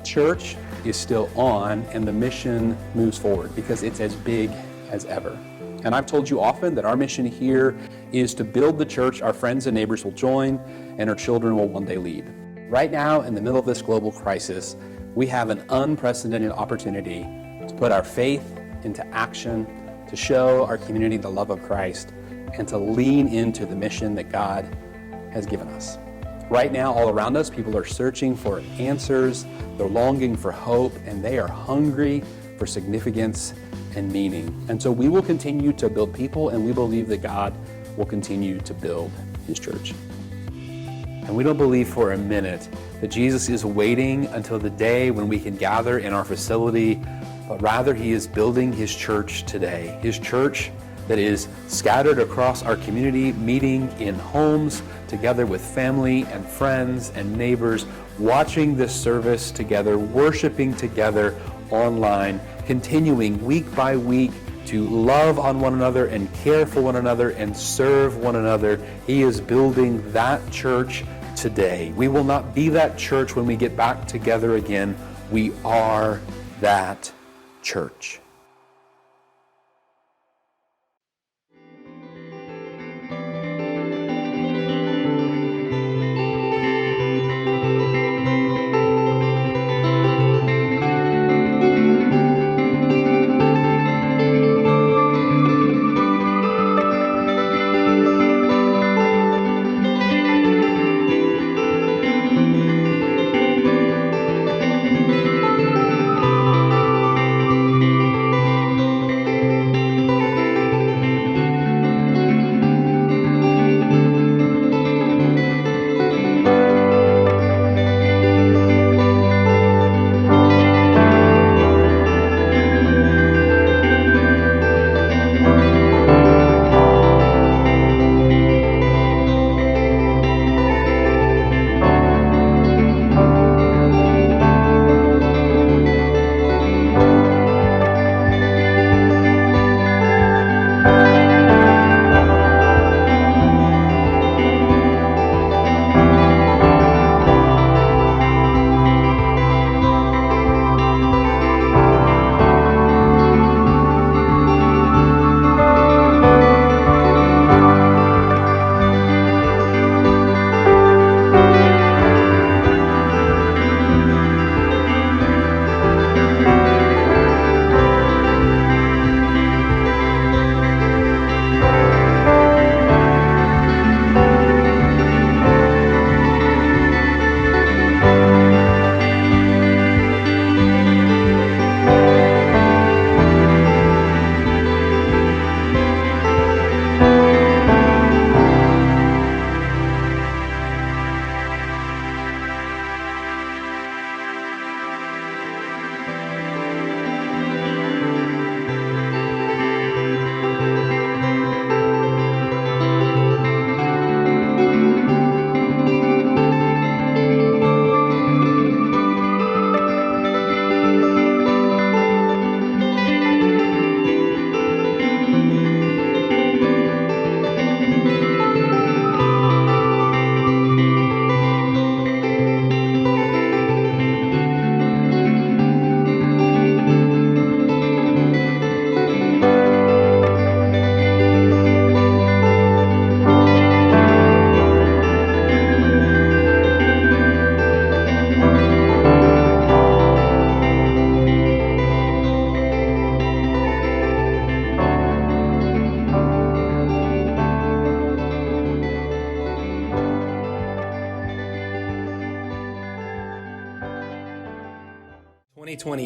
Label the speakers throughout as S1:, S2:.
S1: Church is still on and the mission moves forward because it's as big as ever. And I've told you often that our mission here is to build the church our friends and neighbors will join and our children will one day lead. Right now, in the middle of this global crisis, we have an unprecedented opportunity to put our faith into action, to show our community the love of Christ, and to lean into the mission that God has given us. Right now, all around us, people are searching for answers, they're longing for hope, and they are hungry for significance and meaning. And so we will continue to build people, and we believe that God will continue to build His church. And we don't believe for a minute that Jesus is waiting until the day when we can gather in our facility, but rather He is building His church today. His church that is scattered across our community, meeting in homes, together with family and friends and neighbors, watching this service together, worshiping together online, continuing week by week to love on one another and care for one another and serve one another. He is building that church today. We will not be that church when we get back together again. We are that church.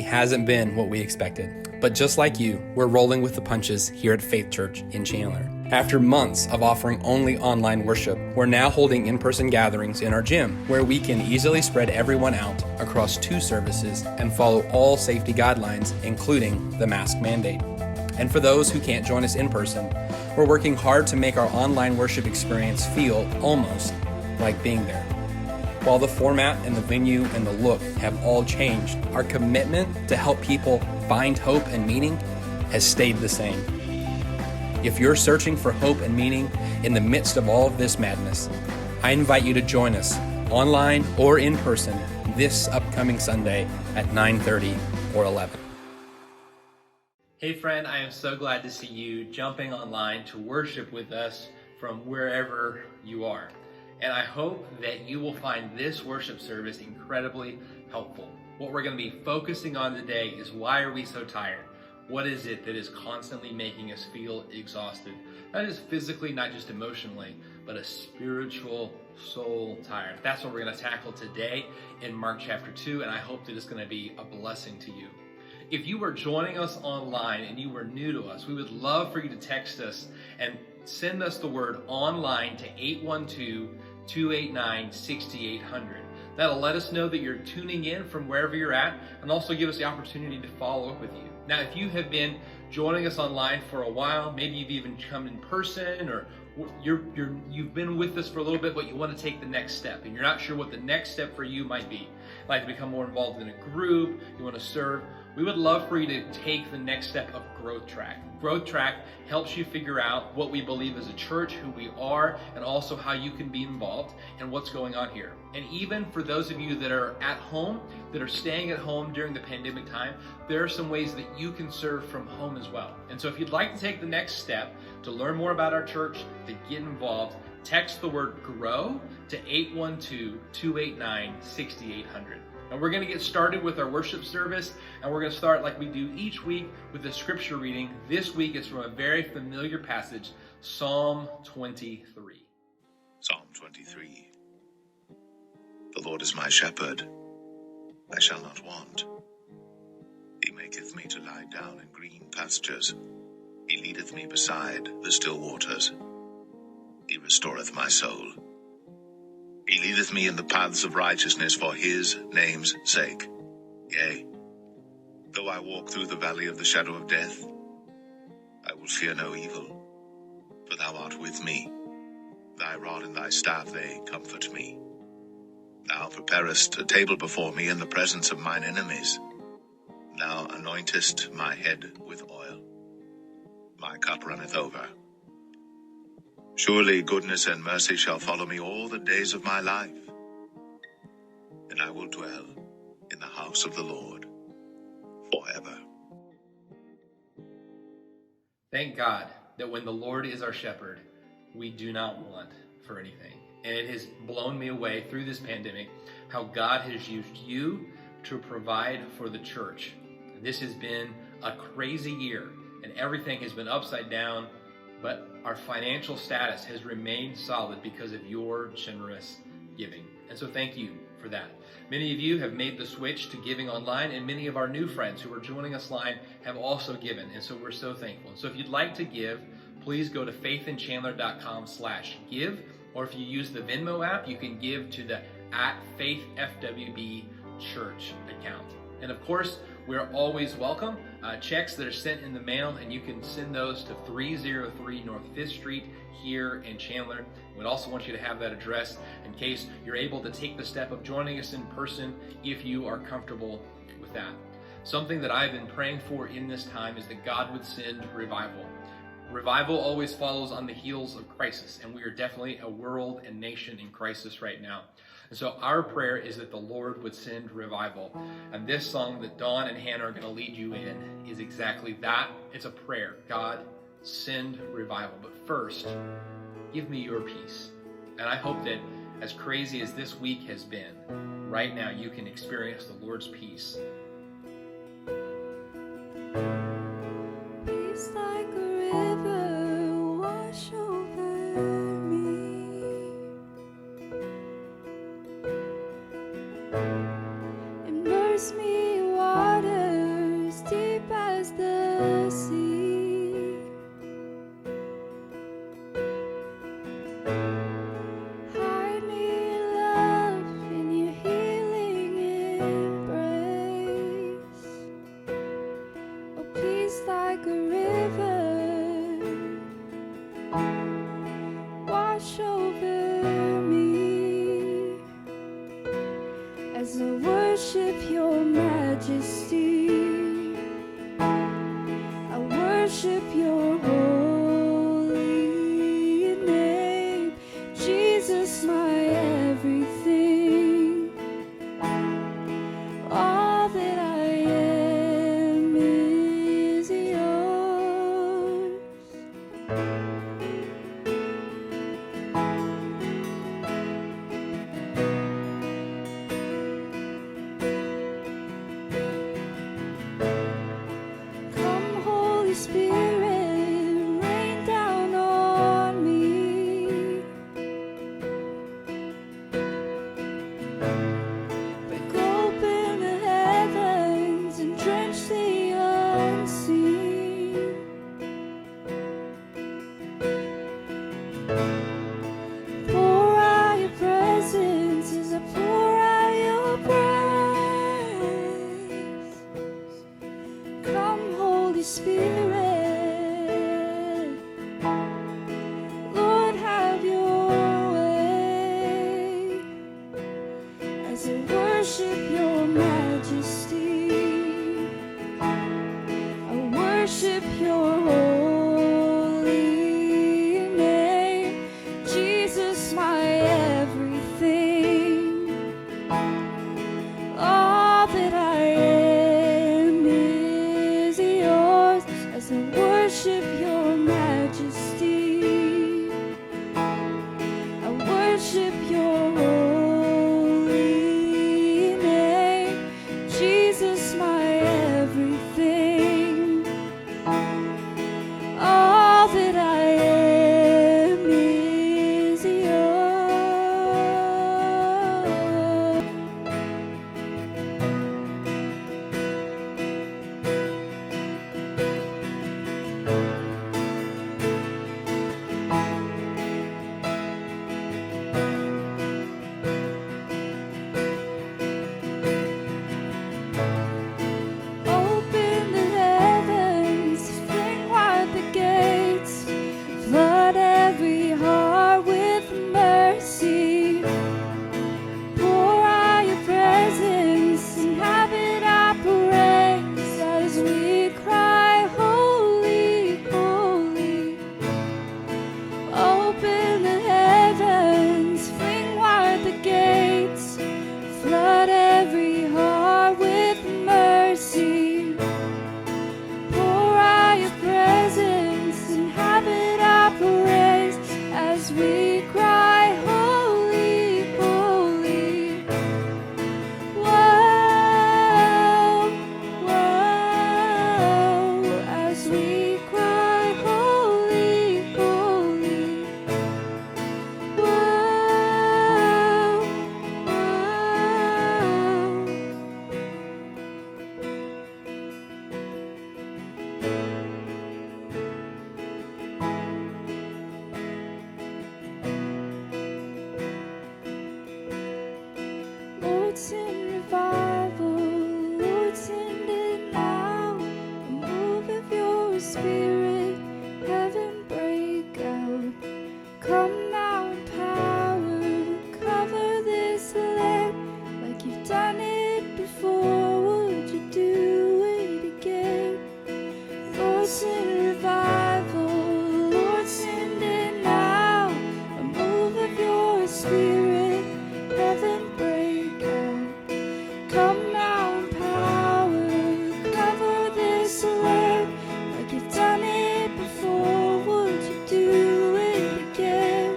S2: Hasn't been what we expected. But just like you, we're rolling with the punches here at Faith Church in Chandler. After months of offering only online worship, we're now holding in-person gatherings in our gym, where we can easily spread everyone out across 2 services and follow all safety guidelines, including the mask mandate. And for those who can't join us in person, we're working hard to make our online worship experience feel almost like being there. While the format and the venue and the look have all changed, our commitment to help people find hope and meaning has stayed the same. If you're searching for hope and meaning in the midst of all of this madness, I invite you to join us online or in person this upcoming Sunday at 9:30 or 11. Hey friend, I am so glad to see you jumping online to worship with us from wherever you are. And I hope that you will find this worship service incredibly helpful. What we're going to be focusing on today is, why are we so tired? What is it that is constantly making us feel exhausted? Not just physically, not just emotionally, but a spiritual soul tired. That's what we're going to tackle today in Mark chapter 2, and I hope that it's going to be a blessing to you. If you are joining us online and you are new to us, we would love for you to text us and send us the word online to 812-289-6800. That'll let us know that you're tuning in from wherever you're at, and also give us the opportunity to follow up with you. Now, if you have been joining us online for a while, maybe you've even come in person, or you've been with us for a little bit, but you want to take the next step, and you're not sure what the next step for you might be. You'd like to become more involved in a group, you want to serve. We would love for you to take the next step of Growth Track. Growth Track helps you figure out what we believe as a church, who we are, and also how you can be involved and what's going on here. And even for those of you that are at home, that are staying at home during the pandemic time, there are some ways that you can serve from home as well. And so if you'd like to take the next step to learn more about our church, to get involved, text the word GROW to 812-289-6800. And we're going to get started with our worship service, and we're going to start like we do each week with a scripture reading. This week it's from a very familiar passage, Psalm 23.
S3: Psalm 23. The Lord is my shepherd, I shall not want. He maketh me to lie down in green pastures. He leadeth me beside the still waters. He restoreth my soul. He leadeth me in the paths of righteousness for his name's sake. Yea, though I walk through the valley of the shadow of death, I will fear no evil, for thou art with me. Thy rod and thy staff, they comfort me. Thou preparest a table before me in the presence of mine enemies. Thou anointest my head with oil. My cup runneth over. Surely goodness and mercy shall follow me all the days of my life, and I will dwell in the house of the Lord forever.
S2: Thank God that when the Lord is our shepherd, we do not want for anything. And it has blown me away through this pandemic how God has used you to provide for the church. This has been a crazy year, and everything has been upside down, but our financial status has remained solid because of your generous giving. And so thank you for that. Many of you have made the switch to giving online, and many of our new friends who are joining us online have also given. And so we're so thankful. So if you'd like to give, please go to faithinchandler.com/give, or if you use the Venmo app, you can give to the @FaithFWB Church account. And of course, we're always welcome checks that are sent in the mail, and you can send those to 303 North 5th Street here in Chandler. We'd also want you to have that address in case you're able to take the step of joining us in person if you are comfortable with that. Something that I've been praying for in this time is that God would send revival. Revival always follows on the heels of crisis, and we are definitely a world and nation in crisis right now. And so our prayer is that the Lord would send revival. And this song that Dawn and Hannah are going to lead you in is exactly that. It's a prayer. God, send revival. But first, give me your peace. And I hope that as crazy as this week has been, right now you can experience the Lord's peace.
S4: Peace like a river wash over me. Immerse me in waters deep as the sea. Hide me in love in your healing embrace. Oh, peace like a river wash over me as I worship your majesty. I worship your holy name, Jesus, my everything. that I am is yours as I worship your majesty. I worship your holy name, Jesus, my everything. All that I am is yours. Open the heavens, fling wide the gates, flood every heart with mercy. Pour out your presence, inhabit our praise as we cry, holy, holy. Open the heavens, fling wide the gates, flood every heart with mercy. Pour out your presence, inhabit our praise as we cry, holy, holy. Whoa, whoa, as we cry, holy, holy. Whoa, whoa. Lord, send revival, Lord, send it now. A move of your spirit, heaven break out. Come now in power, cover this land like you've done it before. Would you do it again? Lord, send revival, Lord, send it now. A move of your spirit, heaven break out. Come now in power, cover this land like you've done it before. Would you do it again?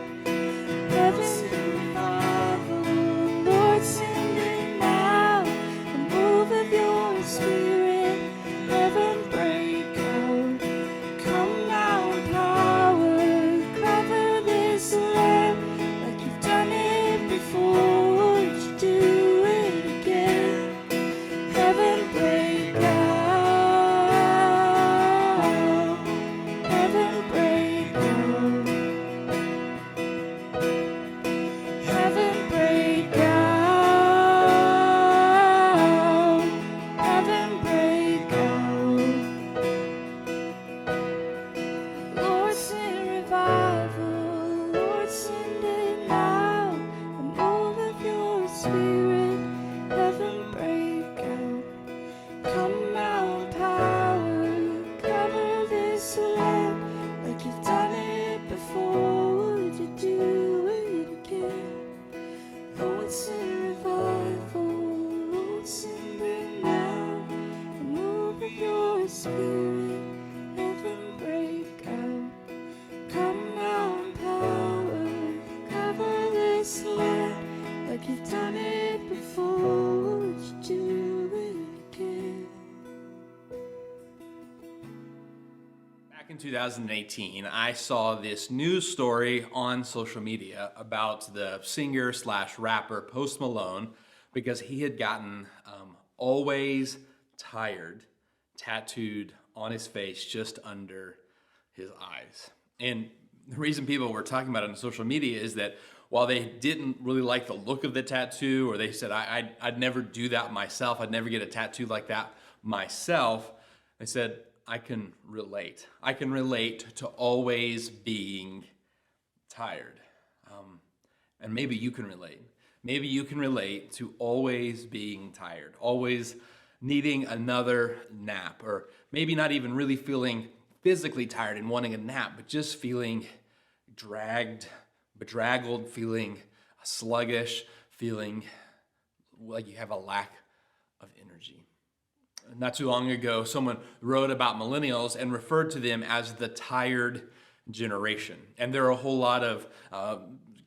S4: Heaven revival, Lord, send it now. A move of your spirit, heaven break out. Come now in power, cover this land like you've done it before. Would you do it again? Heaven break out. Heaven break out. Heaven break out. Heaven break out. Lord, send revival, Lord, send it now. A move of your spirit, heaven break out. Come now in power, cover this land like you've done it before. Would you do it again? Lord, send revival, Lord, send it now. A move of your spirit, heaven break out. Come now in power, cover this land like you've done it before. Would you do it again?
S2: Back in 2018, I saw this news story on social media about the singer slash rapper Post Malone because he had gotten Always Tired tattooed on his face just under his eyes. And the reason people were talking about it on social media is that while they didn't really like the look of the tattoo, or they said, I'd never do that myself, I'd never get a tattoo like that myself, they said, I can relate. I can relate to always being tired. And maybe you can relate. Maybe you can relate to always being tired, always needing another nap, or maybe not even really feeling physically tired and wanting a nap, but just feeling dragged, bedraggled, feeling sluggish, feeling like you have a lack of energy. energy. Not too long ago, someone wrote about millennials and referred to them as the tired generation. And there are a whole lot of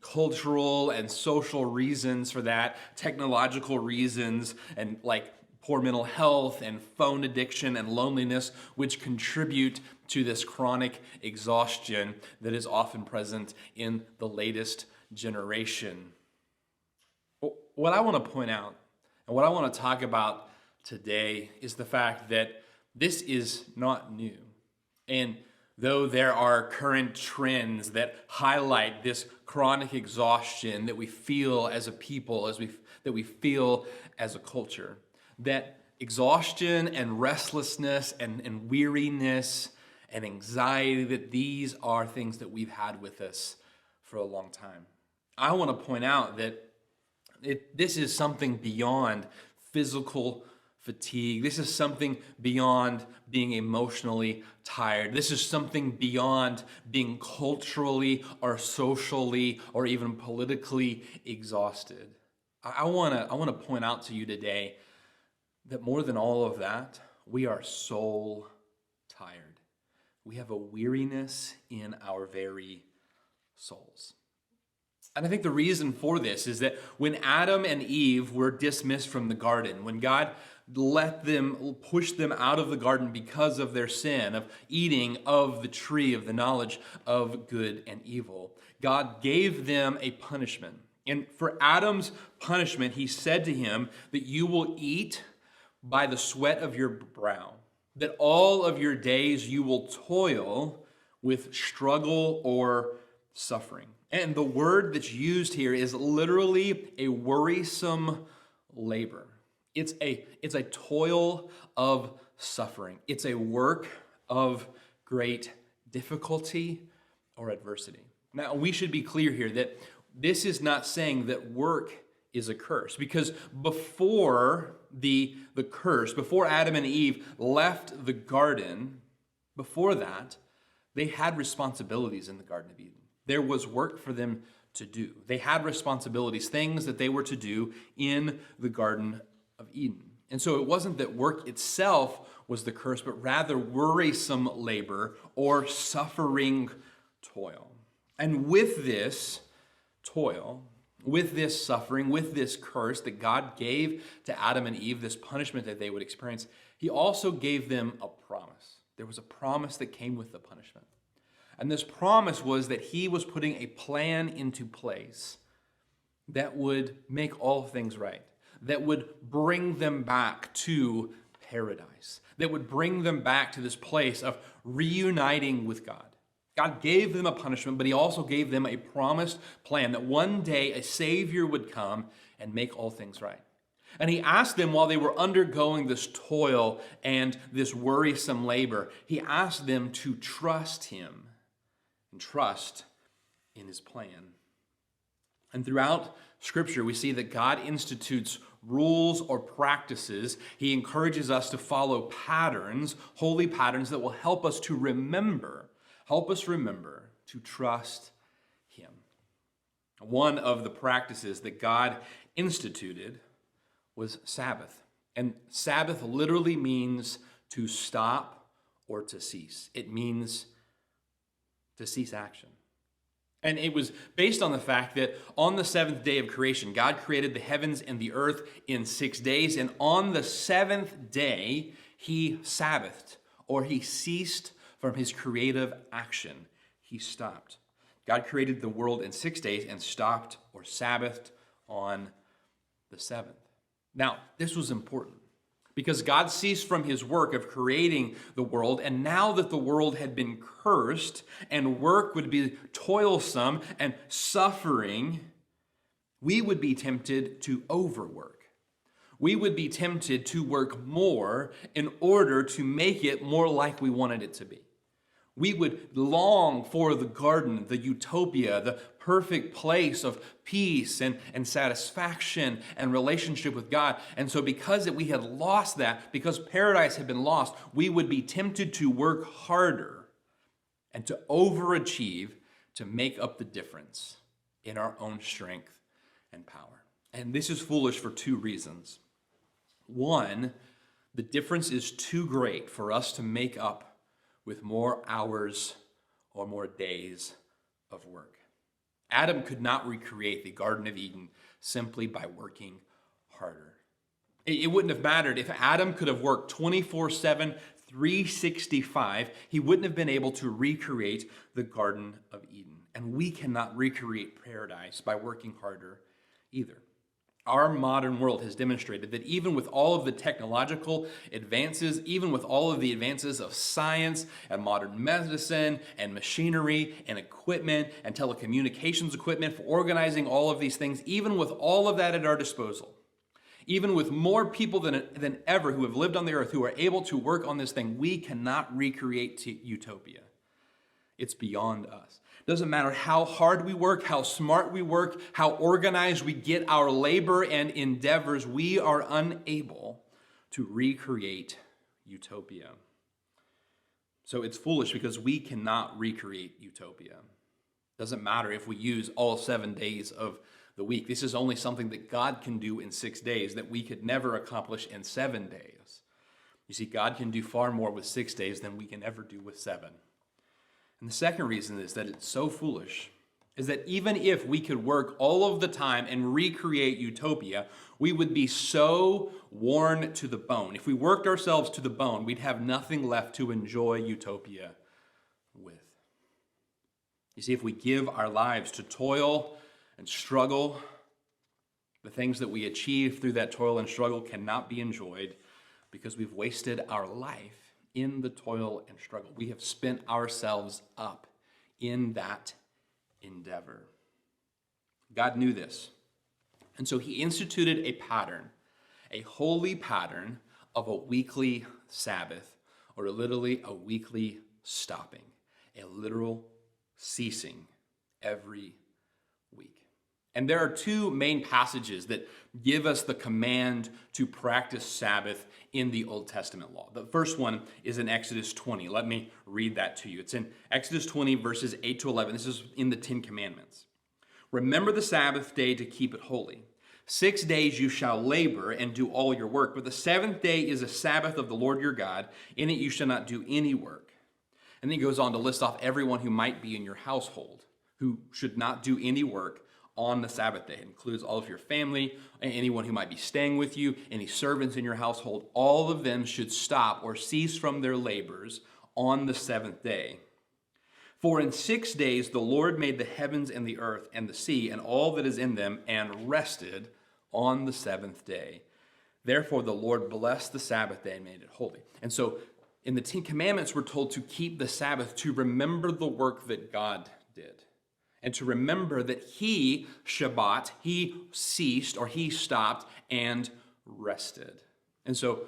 S2: cultural and social reasons for that, technological reasons, and like poor mental health and phone addiction and loneliness, which contribute to this chronic exhaustion that is often present in the latest generation. What I want to point out and what I want to talk about today is the fact that this is not new. And though there are current trends that highlight this chronic exhaustion that we feel as a people, that we feel as a culture, that exhaustion and restlessness and weariness and anxiety, that these are things that we've had with us for a long time. I want to point out that this is something beyond physical fatigue. This is something beyond being emotionally tired. This is something beyond being culturally or socially or even politically exhausted. I want to point out to you today that more than all of that, we are soul tired. We have a weariness in our very souls. And I think the reason for this is that when Adam and Eve were dismissed from the garden, when God pushed them out of the garden because of their sin of eating of the tree of the knowledge of good and evil, God gave them a punishment. And for Adam's punishment, he said to him that you will eat by the sweat of your brow, that all of your days you will toil with struggle or suffering. And the word that's used here is literally a worrisome labor. It's a toil of suffering. It's a work of great difficulty or adversity. Now, we should be clear here that this is not saying that work is a curse, because before the curse, before Adam and Eve left the garden, before that, they had responsibilities in the Garden of Eden. There was work for them to do. They had responsibilities, things that they were to do in the Garden of Eden. And so it wasn't that work itself was the curse, but rather worrisome labor or suffering toil. And with this toil, with this suffering, with this curse that God gave to Adam and Eve, this punishment that they would experience, he also gave them a promise. There was a promise that came with the punishment. And this promise was that he was putting a plan into place that would make all things right, that would bring them back to paradise, that would bring them back to this place of reuniting with God. God gave them a punishment, but he also gave them a promised plan that one day a Savior would come and make all things right. And he asked them while they were undergoing this toil and this worrisome labor, he asked them to trust him and trust in his plan. And throughout Scripture, we see that God institutes rules or practices. He encourages us to follow patterns, holy patterns that will help us remember to trust him. One of the practices that God instituted was Sabbath. And Sabbath literally means to stop or to cease. It means to cease action. And it was based on the fact that on the seventh day of creation, God created the heavens and the earth in 6 days. And on the seventh day, he Sabbathed, or he ceased from his creative action. He stopped. God created the world in 6 days and stopped or Sabbathed on the seventh. Now, this was important because God ceased from his work of creating the world, and now that the world had been cursed and work would be toilsome and suffering, we would be tempted to overwork. We would be tempted to work more in order to make it more like we wanted it to be. We would long for the garden, the utopia, the perfect place of peace and satisfaction and relationship with God. And so because we had lost that, because paradise had been lost, we would be tempted to work harder and to overachieve to make up the difference in our own strength and power. And this is foolish for two reasons.
S1: One, the difference is too great for us to make up with more hours or more days of work. Adam could not recreate the Garden of Eden simply by working harder. It wouldn't have mattered if Adam could have worked 24/7, 365. He wouldn't have been able to recreate the Garden of Eden. And we cannot recreate paradise by working harder either. Our modern world has demonstrated that even with all of the technological advances, even with all of the advances of science and modern medicine and machinery and equipment and telecommunications equipment for organizing all of these things, even with all of that at our disposal, even with more people than ever who have lived on the earth who are able to work on this thing, we cannot recreate utopia. It's beyond us. Doesn't matter how hard we work, how smart we work, how organized we get our labor and endeavors, we are unable to recreate utopia. So it's foolish because we cannot recreate utopia. Doesn't matter if we use all 7 days of the week. This is only something that God can do in 6 days that we could never accomplish in 7 days. You see, God can do far more with 6 days than we can ever do with 7. And the second reason is that it's so foolish is that even if we could work all of the time and recreate utopia, we would be so worn to the bone. If we worked ourselves to the bone, we'd have nothing left to enjoy utopia with. You see, if we give our lives to toil and struggle, the things that we achieve through that toil and struggle cannot be enjoyed because we've wasted our life in the toil and struggle. We have spent ourselves up in that endeavor. God knew this. And so he instituted a pattern, a holy pattern of a weekly Sabbath, or literally a weekly stopping, a literal ceasing every week. And there are two main passages that give us the command to practice Sabbath in the Old Testament law. The first one is in Exodus 20. Let me read that to you. It's in Exodus 20, verses 8 to 11. This is in the Ten Commandments. Remember the Sabbath day to keep it holy. 6 days you shall labor and do all your work, but the seventh day is a Sabbath of the Lord your God. In it you shall not do any work. And then he goes on to list off everyone who might be in your household, who should not do any work on the Sabbath day. It includes all of your family, anyone who might be staying with you, any servants in your household. All of them should stop or cease from their labors on the seventh day. For in 6 days the Lord made the heavens and the earth and the sea and all that is in them, and rested on the seventh day. Therefore the Lord blessed the Sabbath day and made it holy. And so in the Ten Commandments, we're told to keep the Sabbath, to remember the work that God did. And to remember that he, Shabbat, he ceased or he stopped and rested. And so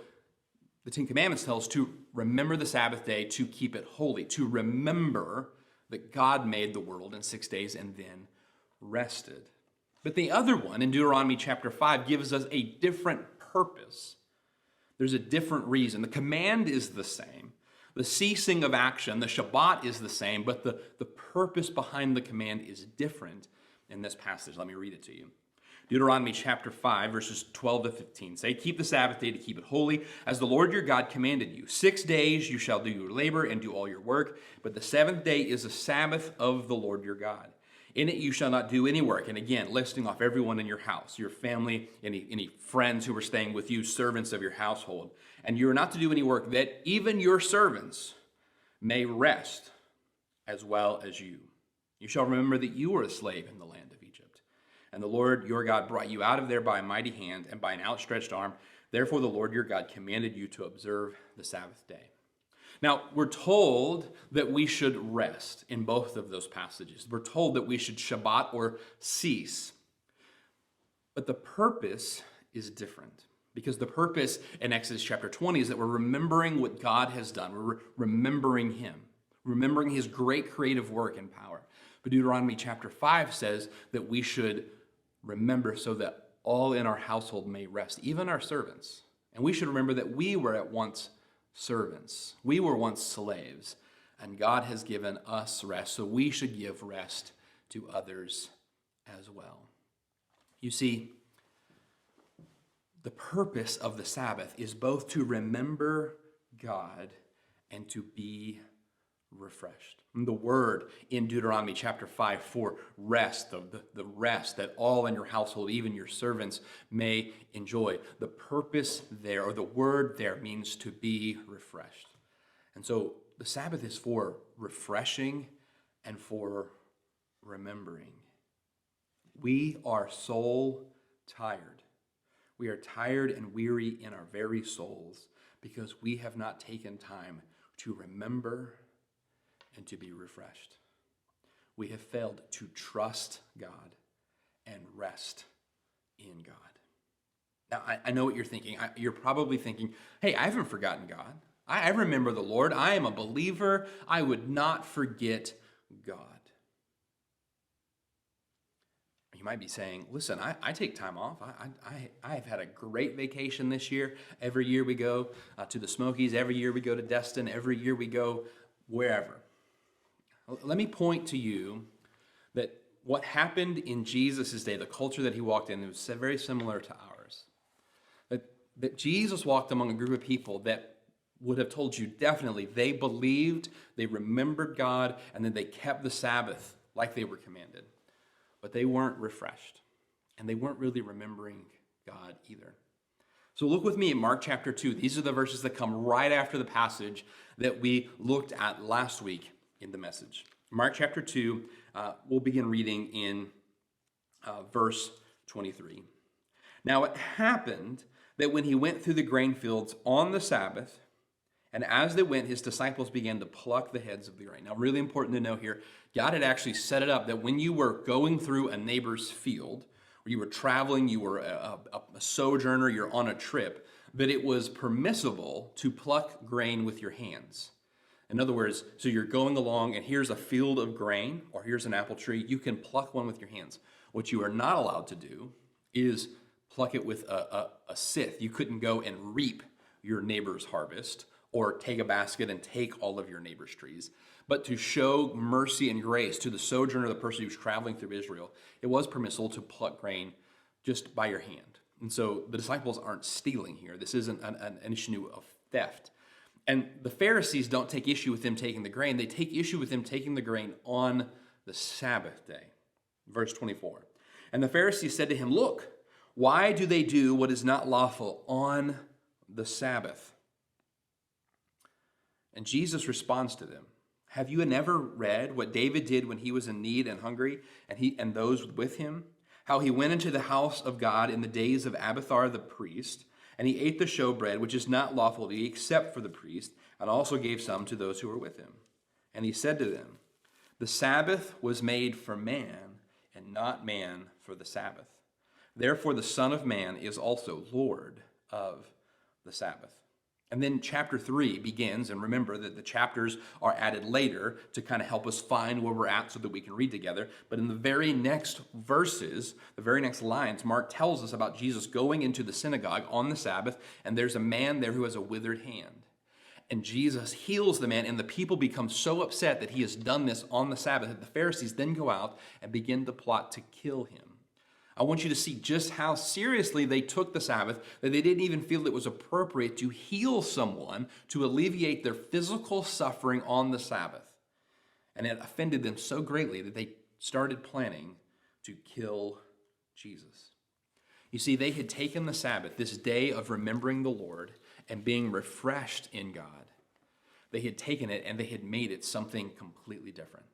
S1: the Ten Commandments tell us to remember the Sabbath day, to keep it holy, to remember that God made the world in 6 days and then rested. But the other one in Deuteronomy chapter 5 gives us a different purpose. There's a different reason. The command is the same. The ceasing of action, the Shabbat, is the same, but the purpose behind the command is different in this passage. Let me read it to you. Deuteronomy chapter 5, verses 12 to 15 say, keep the Sabbath day to keep it holy, as the Lord your God commanded you. 6 days you shall do your labor and do all your work, but the seventh day is a Sabbath of the Lord your God. In it you shall not do any work. And again, listing off everyone in your house, your family, any friends who are staying with you, servants of your household. And you are not to do any work, that even your servants may rest as well as you. You shall remember that you were a slave in the land of Egypt. And the Lord your God brought you out of there by a mighty hand and by an outstretched arm. Therefore the Lord your God commanded you to observe the Sabbath day. Now, we're told that we should rest in both of those passages. We're told that we should Shabbat or cease. But the purpose is different. Because the purpose in Exodus chapter 20 is that we're remembering what God has done. We're remembering him, remembering his great creative work and power. But Deuteronomy chapter 5 says that we should remember so that all in our household may rest, even our servants. And we should remember that we were at once servants. We were once slaves, and God has given us rest, so we should give rest to others as well. You see,
S2: the purpose of the Sabbath is both to remember God and to be refreshed. And the word in Deuteronomy chapter 5 for rest, the rest that all in your household, even your servants, may enjoy. The purpose there, or the word there, means to be refreshed. And so the Sabbath is for refreshing and for remembering. We are soul tired. We are tired and weary in our very souls because we have not taken time to remember and to be refreshed. We have failed to trust God and rest in God. Now, I know what you're thinking. You're probably thinking, hey, I haven't forgotten God. I remember the Lord. I am a believer. I would not forget God. You might be saying, listen, I take time off. I've had a great vacation this year. Every year we go to the Smokies. Every year we go to Destin. Every year we go wherever. Let me point to you that what happened in Jesus' day, the culture that he walked in, was very similar to ours. That Jesus walked among a group of people that would have told you definitely they believed, they remembered God, and then they kept the Sabbath like they were commanded. But they weren't refreshed, and they weren't really remembering God either. So look with me at Mark chapter 2. These are the verses that come right after the passage that we looked at last week in the message. Mark chapter 2, we'll begin reading in verse 23. Now it happened that when he went through the grain fields on the Sabbath, and as they went, his disciples began to pluck the heads of the grain. Now, really important to know here, God had actually set it up that when you were going through a neighbor's field, or you were traveling, you were a sojourner, you're on a trip, that it was permissible to pluck grain with your hands. In other words, so you're going along and here's a field of grain, or here's an apple tree, you can pluck one with your hands. What you are not allowed to do is pluck it with a scythe. You couldn't go and reap your neighbor's harvest, or take a basket and take all of your neighbor's trees. But to show mercy and grace to the sojourner, the person who's traveling through Israel, it was permissible to pluck grain just by your hand. And so the disciples aren't stealing here. This isn't an issue of theft. And the Pharisees don't take issue with them taking the grain. They take issue with them taking the grain on the Sabbath day. Verse 24. And the Pharisees said to him, look, why do they do what is not lawful on the Sabbath? And Jesus responds to them, have you never read what David did when he was in need and hungry, and those with him? How he went into the house of God in the days of Abiathar the priest, and he ate the showbread, which is not lawful to eat except for the priest, and also gave some to those who were with him. And he said to them, the Sabbath was made for man, and not man for the Sabbath. Therefore the Son of Man is also Lord of the Sabbath. And then chapter 3 begins, and remember that the chapters are added later to kind of help us find where we're at so that we can read together. But in the very next verses, the very next lines, Mark tells us about Jesus going into the synagogue on the Sabbath, and there's a man there who has a withered hand. And Jesus heals the man, and the people become so upset that he has done this on the Sabbath that the Pharisees then go out and begin to plot to kill him. I want you to see just how seriously they took the Sabbath, that they didn't even feel it was appropriate to heal someone to alleviate their physical suffering on the Sabbath. And it offended them so greatly that they started planning to kill Jesus. You see, they had taken the Sabbath, this day of remembering the Lord and being refreshed in God. They had taken it and they had made it something completely different.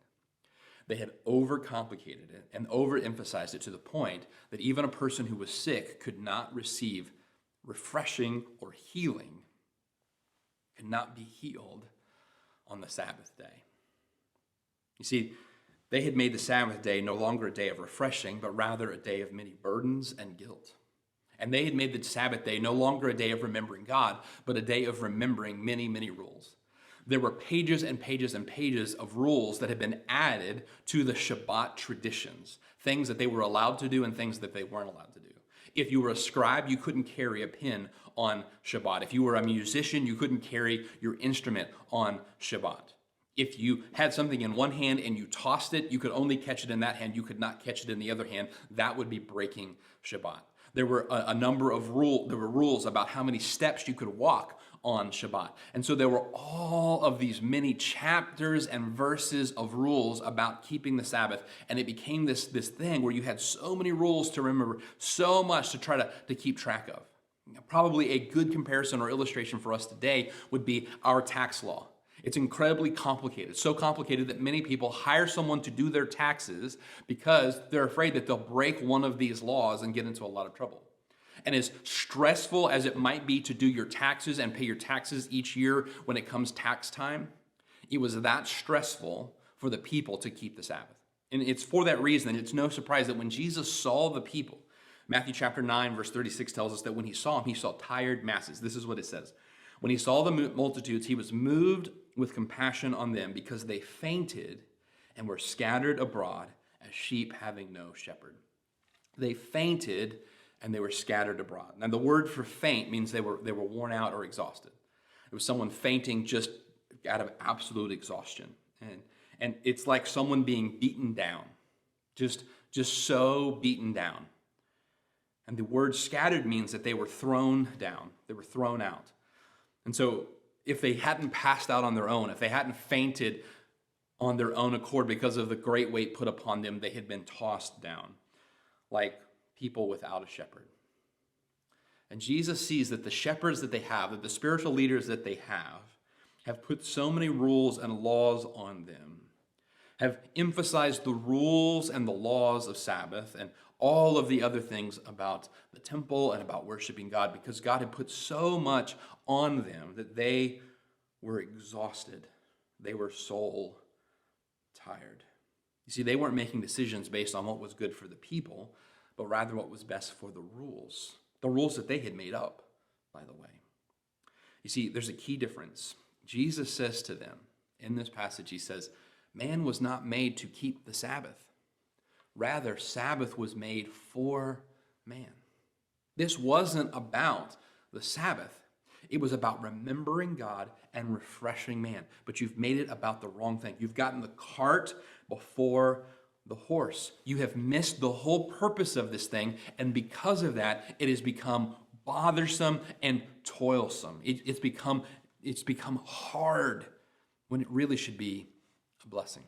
S2: They had overcomplicated it and overemphasized it to the point that even a person who was sick could not receive refreshing or healing, could not be healed on the Sabbath day. You see, they had made the Sabbath day no longer a day of refreshing, but rather a day of many burdens and guilt. And they had made the Sabbath day no longer a day of remembering God, but a day of remembering many, many rules. There were pages and pages and pages of rules that had been added to the Shabbat traditions, things that they were allowed to do and things that they weren't allowed to do. If you were a scribe, you couldn't carry a pen on Shabbat. If you were a musician, you couldn't carry your instrument on Shabbat. If you had something in one hand and you tossed it, you could only catch it in that hand. You could not catch it in the other hand. That would be breaking Shabbat.
S1: There were a number of rules about how many steps you could walk on Shabbat. And so there were all of these many chapters and verses of rules about keeping the Sabbath. And it became this thing where you had so many rules to remember, so much to try to keep track of. Probably a good comparison or illustration for us today would be our tax law. It's incredibly complicated, so complicated that many people hire someone to do their taxes because they're afraid that they'll break one of these laws and get into a lot of trouble. And as stressful as it might be to do your taxes and pay your taxes each year when it comes tax time, it was that stressful for the people to keep the Sabbath. And it's for that reason, it's no surprise that when Jesus saw the people, Matthew chapter 9, verse 36 tells us that when he saw them, he saw tired masses. This is what it says. When he saw the multitudes, he was moved with compassion on them because they fainted and were scattered abroad as sheep having no shepherd. They fainted and they were scattered abroad. Now the word for faint means they were worn out or exhausted. It was someone fainting just out of absolute exhaustion. And it's like someone being beaten down, just so beaten down. And the word scattered means that they were thrown down. They were thrown out. And so if they hadn't passed out on their own, if they hadn't fainted on their own accord because of the great weight put upon them, they had been tossed down like people without a shepherd. And Jesus sees that the shepherds that they have, that the spiritual leaders that they have put so many rules and laws on them, have emphasized the rules and the laws of Sabbath and all of the other things about the temple and about worshiping God, because God had put so much on them that they were exhausted. They were soul tired. You see, they weren't making decisions based on what was good for the people, but rather what was best for the rules that they had made up, by the way. You see, there's a key difference. Jesus says to them in this passage, he says, man was not made to keep the Sabbath. Rather, Sabbath was made for man. This wasn't about the Sabbath. It was about remembering God and refreshing man. But you've made it about the wrong thing. You've gotten the cart before the horse. You have missed the whole purpose of this thing, and because of that, it has become bothersome and toilsome. It's become hard when it really should be a blessing.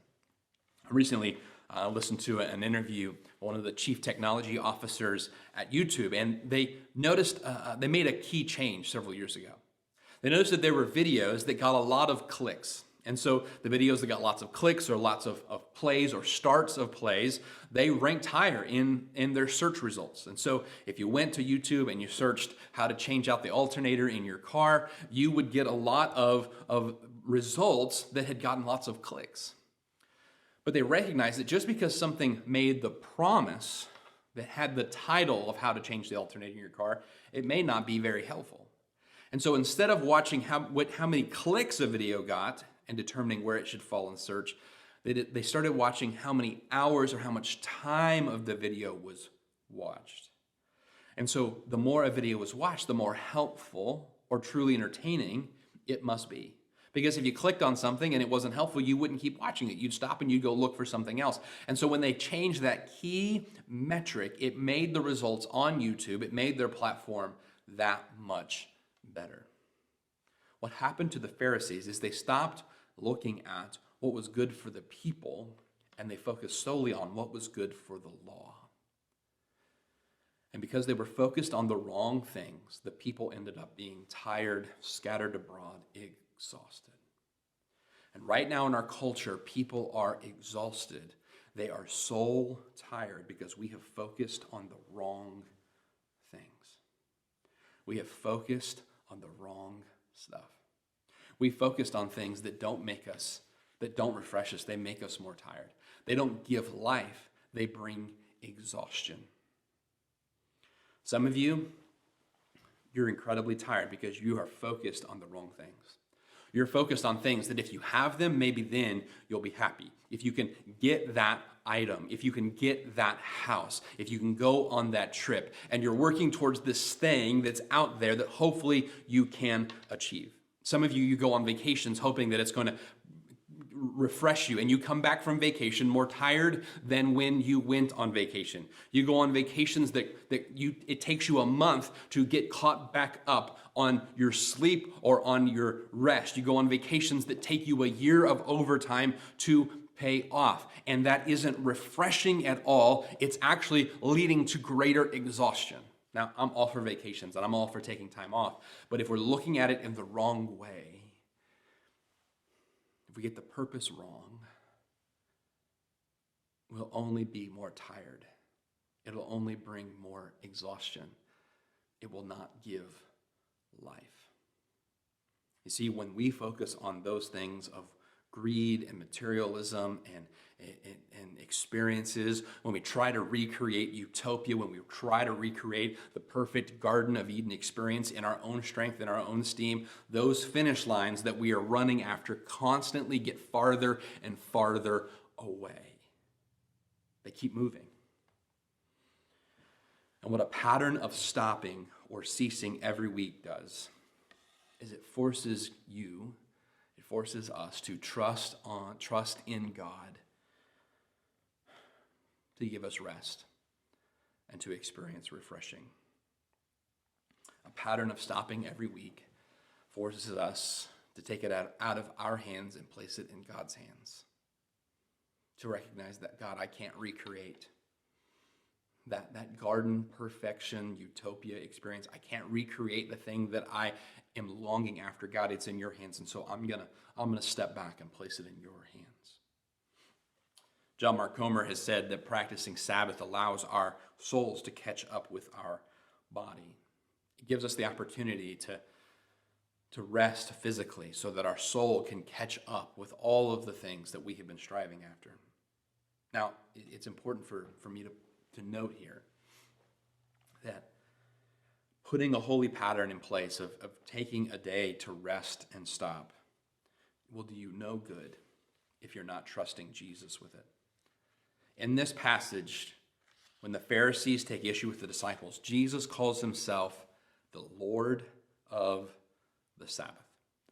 S1: I recently listened to an interview with one of the chief technology officers at YouTube, and they noticed they made a key change several years ago. They noticed that there were videos that got a lot of clicks. And so the videos that got lots of clicks or lots of plays or starts of plays, they ranked higher in their search results. And so if you went to YouTube and you searched how to change out the alternator in your car, you would get a lot of results that had gotten lots of clicks. But they recognized that just because something made the promise that had the title of how to change the alternator in your car, it may not be very helpful. And so instead of watching how many clicks a video got and determining where it should fall in search, they started watching how many hours or how much time of the video was watched. And so the more a video was watched, the more helpful or truly entertaining it must be. Because if you clicked on something and it wasn't helpful, you wouldn't keep watching it. You'd stop and you'd go look for something else. And so when they changed that key metric, it made the results on YouTube, it made their platform that much better. What happened to the Pharisees is they stopped looking at what was good for the people and they focused solely on what was good for the law. And because they were focused on the wrong things, the people ended up being tired, scattered abroad, exhausted. And right now in our culture, people are exhausted. They are soul tired because we have focused on the wrong things. We have focused on the wrong stuff. We focused on things that don't refresh us. They make us more tired. They don't give life. They bring exhaustion. Some of you, you're incredibly tired because you are focused on the wrong things. You're focused on things that if you have them, maybe then you'll be happy. If you can get that item, if you can get that house, if you can go on that trip, and you're working towards this thing that's out there that hopefully you can achieve. Some of you go on vacations hoping that it's going to
S2: refresh you, and you come back from vacation more tired than when you went on vacation. You go on vacations it takes you a month to get caught back up on your sleep or on your rest. You go on vacations that take you a year of overtime to pay off. And that isn't refreshing at all. It's actually leading to greater exhaustion. Now, I'm all for vacations and I'm all for taking time off. But if we're looking at it in the wrong way, if we get the purpose wrong, we'll only be more tired. It'll only bring more exhaustion. It will not give life. You see, when we focus on those things of greed and materialism and experiences, when we try to recreate utopia, when we try to recreate the perfect Garden of Eden experience in our own strength and our own esteem, those finish lines that we are running after constantly get farther and farther away. They keep moving. And what a pattern of stopping or ceasing every week does is it forces us to trust in God to give us rest and to experience refreshing. A pattern of stopping every week forces us to take it out of our hands and place it in God's hands. To recognize that, God, I can't recreate that garden perfection utopia experience. I can't recreate the thing that I am longing after. God, it's in your hands, and so I'm gonna step back and place it in your hands. John Mark Comer has said that practicing Sabbath allows our souls to catch up with our body. It gives us the opportunity to rest physically so that our soul can catch up with all of the things that we have been striving after. Now, it's important for me to note here that putting a holy pattern in place of taking a day to rest and stop will do you no good if you're not trusting Jesus with it. In this passage, when the Pharisees take issue with the disciples, Jesus calls himself the Lord of the Sabbath.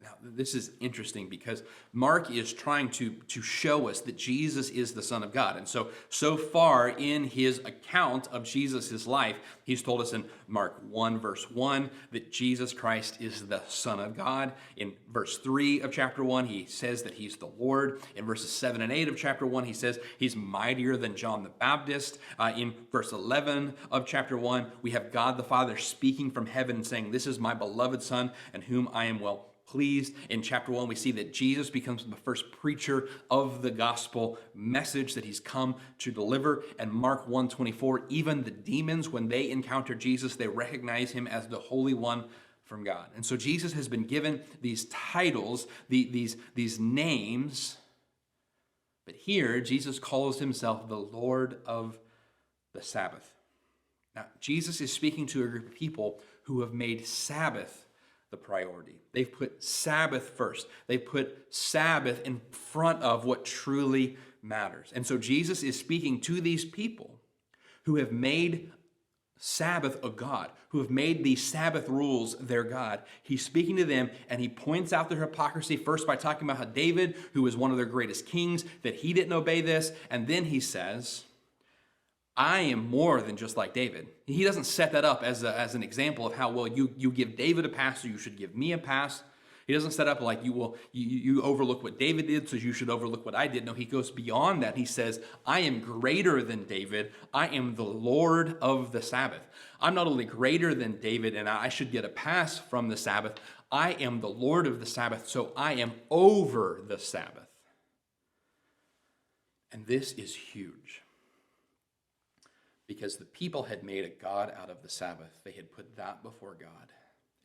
S2: Now, this is interesting because Mark is trying to show us that Jesus is the Son of God. And so far in his account of Jesus' life, he's told us in Mark 1, verse 1, that Jesus Christ is the Son of God. In verse 3 of chapter 1, he says that he's the Lord. In verses 7 and 8 of chapter 1, he says he's mightier than John the Baptist. In verse 11 of chapter 1, we have God the Father speaking from heaven and saying, "This is my beloved Son, in whom I am well pleased." In chapter 1, we see that Jesus becomes the first preacher of the gospel message that he's come to deliver. And Mark 1:24, even the demons, when they encounter Jesus, they recognize him as the Holy One from God. And so Jesus has been given these titles, these names. But here, Jesus calls himself the Lord of the Sabbath. Now, Jesus is speaking to a group of people who have made Sabbath the priority. They've put Sabbath first. They've put Sabbath in front of what truly matters. And so Jesus is speaking to these people who have made Sabbath a god, who have made these Sabbath rules their God. He's speaking to them, and he points out their hypocrisy first by talking about how David, who was one of their greatest kings, that he didn't obey this. And then he says, I am more than just like David. He doesn't set that up as an example of how, well, you give David a pass, so you should give me a pass. He doesn't set up like you overlook what David did, so you should overlook what I did. No, he goes beyond that. He says, I am greater than David. I am the Lord of the Sabbath. I'm not only greater than David, and I should get a pass from the Sabbath. I am the Lord of the Sabbath, so I am over the Sabbath. And this is huge. Because the people had made a god out of the Sabbath. They had put that before God.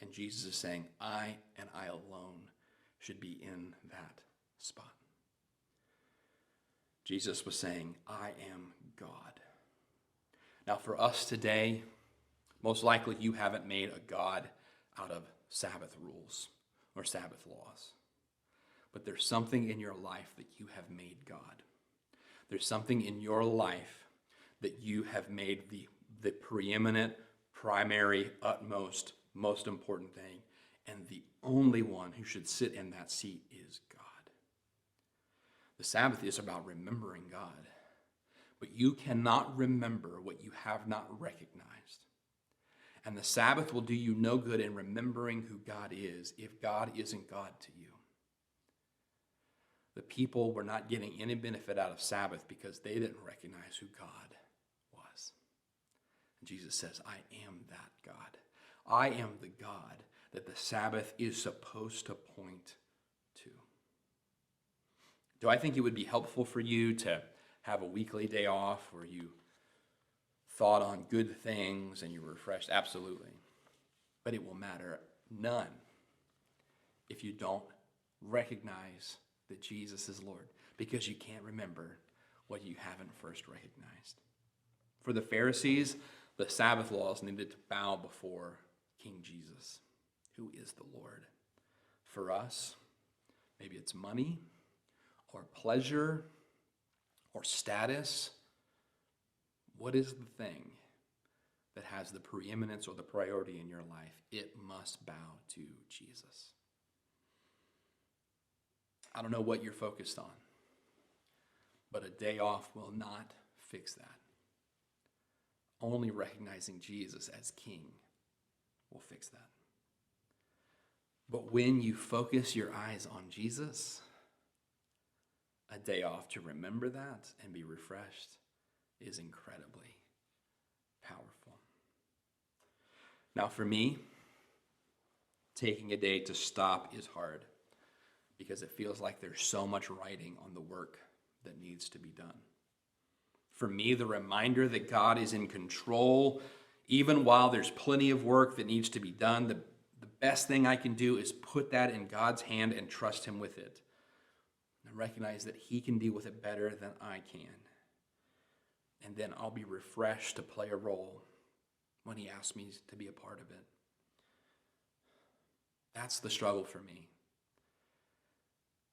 S2: And Jesus is saying, I and I alone should be in that spot. Jesus was saying, I am God. Now for us today, most likely you haven't made a god out of Sabbath rules or Sabbath laws. But there's something in your life that you have made God. There's something in your life that you have made the preeminent, primary, utmost, most important thing. And the only one who should sit in that seat is God. The Sabbath is about remembering God. But you cannot remember what you have not recognized. And the Sabbath will do you no good in remembering who God is if God isn't God to you. The people were not getting any benefit out of Sabbath because they didn't recognize who God was. And Jesus says, I am that God. I am the God that the Sabbath is supposed to point to. Do I think it would be helpful for you to have a weekly day off where you thought on good things and you were refreshed? Absolutely. But it will matter none if you don't recognize that Jesus is Lord, because you can't remember what you haven't first recognized. For the Pharisees, the Sabbath laws needed to bow before King Jesus, who is the Lord. For us, maybe it's money or pleasure or status. What is the thing that has the preeminence or the priority in your life? It must bow to Jesus. I don't know what you're focused on, but a day off will not fix that. Only recognizing Jesus as King will fix that. But when you focus your eyes on Jesus, a day off to remember that and be refreshed is incredibly powerful. Now for me, taking a day to stop is hard because it feels like there's so much writing on the work that needs to be done. For me, the reminder that God is in control, even while there's plenty of work that needs to be done, the best thing I can do is put that in God's hand and trust him with it. And recognize that he can deal with it better than I can. And then I'll be refreshed to play a role when he asks me to be a part of it. That's the struggle for me,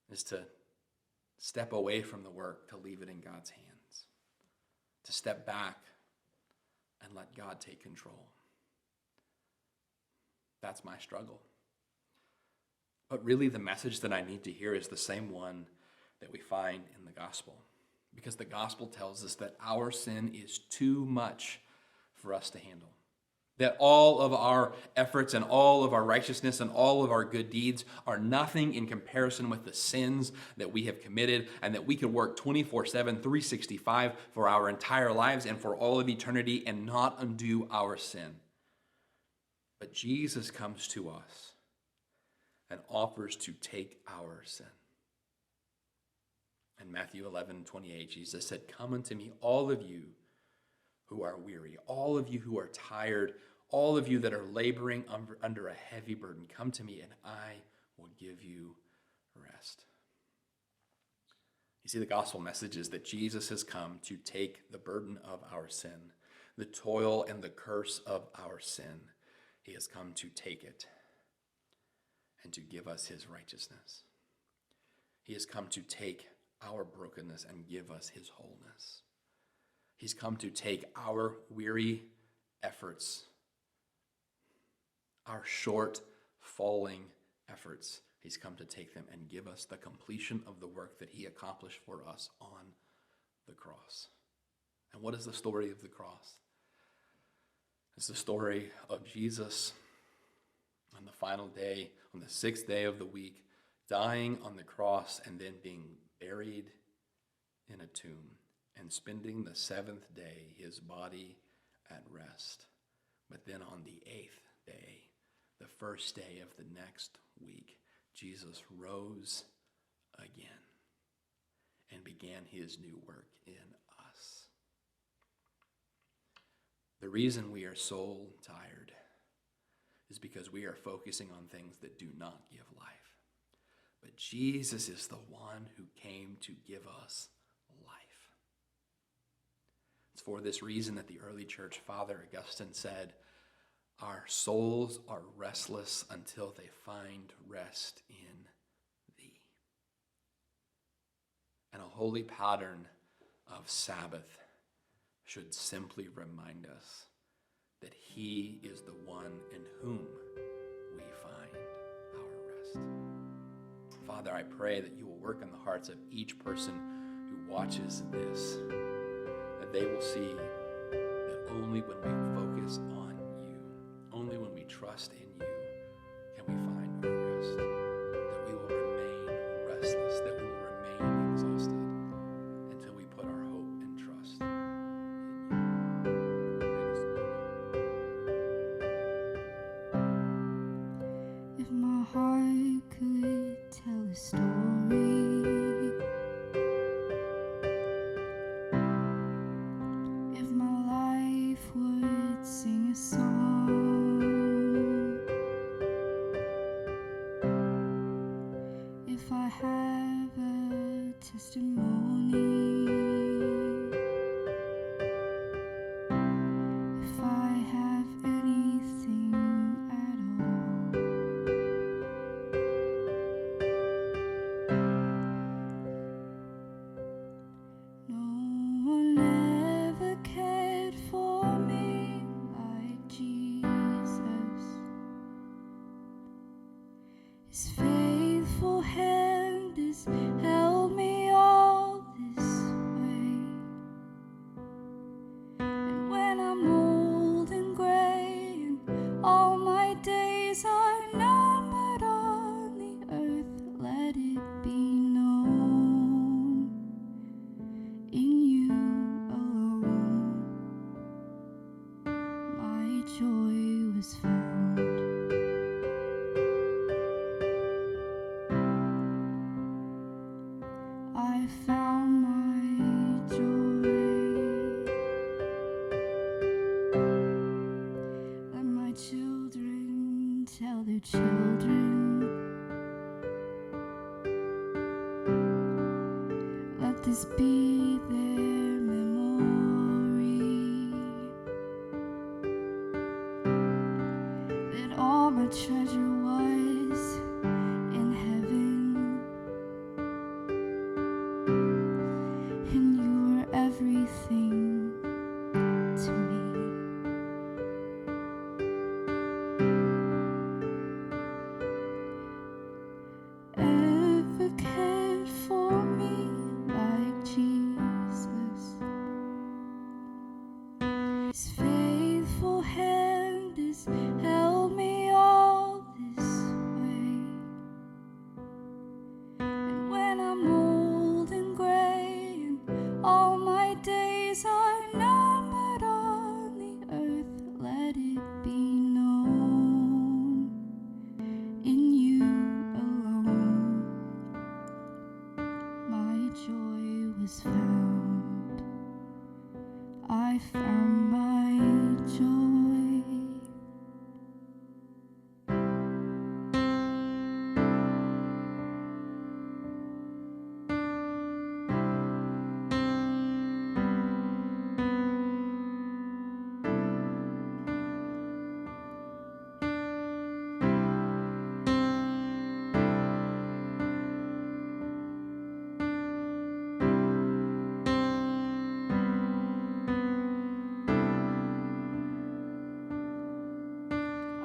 S2: is to step away from the work, to leave it in God's hands, to step back and let God take control. That's my struggle. But really the message that I need to hear is the same one that we find in the gospel. Because the gospel tells us that our sin is too much for us to handle. That all of our efforts and all of our righteousness and all of our good deeds are nothing in comparison with the sins that we have committed, and that we could work 24/7, 365 for our entire lives and for all of eternity and not undo our sin. But Jesus comes to us and offers to take our sin. In Matthew 11:28, Jesus said, "Come unto me, all of you who are weary, all of you who are tired, all of you that are laboring under a heavy burden. Come to me and I will give you rest." You see, the gospel message is that Jesus has come to take the burden of our sin, the toil and the curse of our sin. He has come to take it and to give us his righteousness. He has come to take our brokenness and give us his wholeness. He's come to take our weary efforts, our short, falling efforts. He's come to take them and give us the completion of the work that he accomplished for us on the cross. And what is the story of the cross? It's the story of Jesus on the final day, on the 6th day of the week, dying on the cross and then being buried in a tomb and spending the 7th day, his body at rest. But then on the 8th day, the first day of the next week, Jesus rose again and began his new work in us. The reason we are so tired is because we are focusing on things that do not give life. But Jesus is the one who came to give us life. It's for this reason that the early church father Augustine said, "Our souls are restless until they find rest in thee." And a holy pattern of Sabbath should simply remind us that he is the one in whom we find our rest. Father, I pray that you will work in the hearts of each person who watches this, that they will see that only when we focus on you, only when we trust in you, can we find our rest, that we will remain restless, that we will remain exhausted until we put our hope and trust in you.
S4: If my heart could tell a story, if my life would sing a song, if I have a testimony, if I have anything at all, no one ever cared for me like Jesus. His faithful hand has held me all this way. And when I'm old and gray and all my days are numbered on the earth, let it be known, in you alone my joy was found. I found my joy. Let my children tell their children. Let this be their memory, that all my treasure was in heaven, and you were everything to me. Ever cared for me like Jesus? His faithful hand has held me all this way. And when I'm old and gray and all my days are numbered on the earth, let it be known, in you alone my joy was found. I found my joy.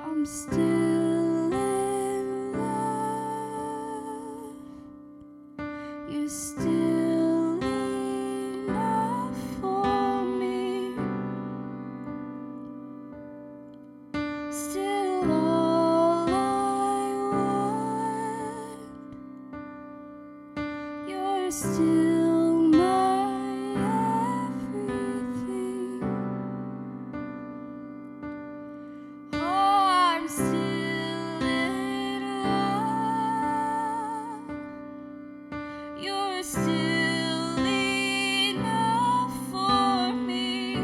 S4: I'm still in love. You're still enough for me. Still all I want. You're still my everything. Oh, I'm still in love. You're still enough for me.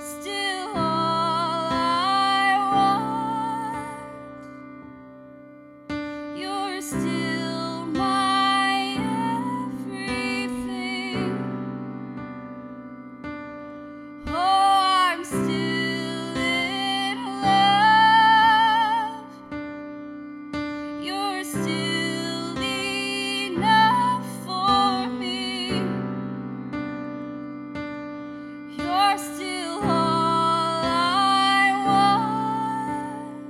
S4: Still all I want. You're still my everything. Oh, I'm still in love. You're still enough for me. You're still all I want.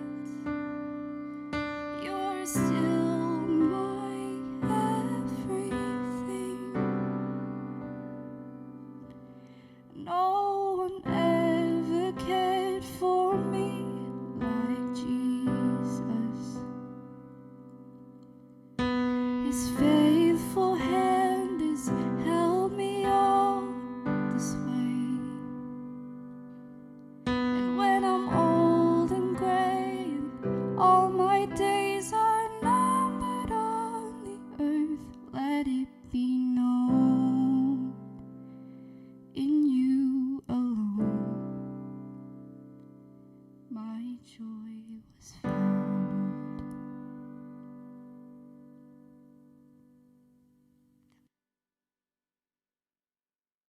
S4: still